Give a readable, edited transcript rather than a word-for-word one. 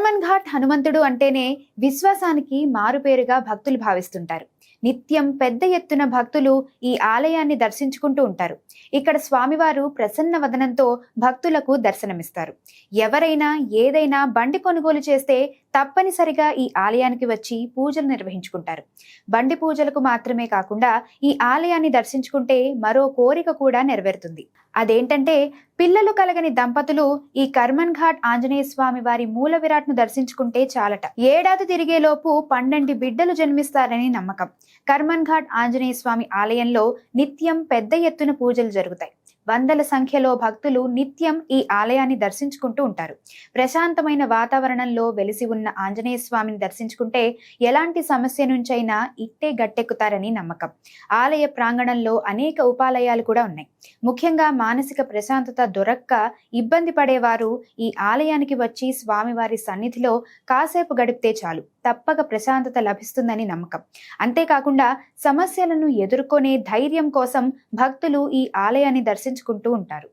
కర్మన్ ఘాట్ హనుమంతుడు అంటేనే విశ్వాసానికి మారుపేరుగా భక్తులు భావిస్తుంటారు. నిత్యం పెద్ద ఎత్తున భక్తులు ఈ ఆలయాన్ని దర్శించుకుంటూ ఉంటారు. ఇక్కడ స్వామివారు ప్రసన్న వదనంతో భక్తులకు దర్శనమిస్తారు. ఎవరైనా ఏదైనా బండి కొనుగోలు చేస్తే తప్పనిసరిగా ఈ ఆలయానికి వచ్చి పూజలు నిర్వహించుకుంటారు. బండి పూజలకు మాత్రమే కాకుండా ఈ ఆలయాన్ని దర్శించుకుంటే మరో కోరిక కూడా నెరవేరుతుంది. అదేంటంటే పిల్లలు కలగని దంపతులు ఈ కర్మన్ ఘాట్ ఆంజనేయ స్వామి వారి మూల విరాట్ను దర్శించుకుంటే చాలట. ఏడాది తిరిగేలోపు 12 బిడ్డలు జన్మిస్తారని నమ్మకం. కర్మన్ ఘాట్ ఆంజనేయ స్వామి ఆలయంలో నిత్యం పెద్ద ఎత్తున పూజలు జరుగుతాయి. వందల సంఖ్యలో భక్తులు నిత్యం ఈ ఆలయాన్ని దర్శించుకుంటూ ఉంటారు. ప్రశాంతమైన వాతావరణంలో వెలిసి ఉన్న ఆంజనేయ స్వామిని దర్శించుకుంటే ఎలాంటి సమస్య నుంచైనా ఇట్టే గట్టెక్కుతారని నమ్మకం. ఆలయ ప్రాంగణంలో అనేక ఉపాలయాలు కూడా ఉన్నాయి. ముఖ్యంగా మానసిక ప్రశాంతత దొరక్క ఇబ్బంది పడేవారు ఈ ఆలయానికి వచ్చి స్వామివారి సన్నిధిలో కాసేపు గడిపితే చాలు, తప్పక ప్రశాంతత లభిస్తుందని నమ్మకం. అంతేకాకుండా సమస్యలను ఎదుర్కొనే ధైర్యం కోసం భక్తులు ఈ ఆలయాన్ని దర్శించుకుంటూ ఉంటారు.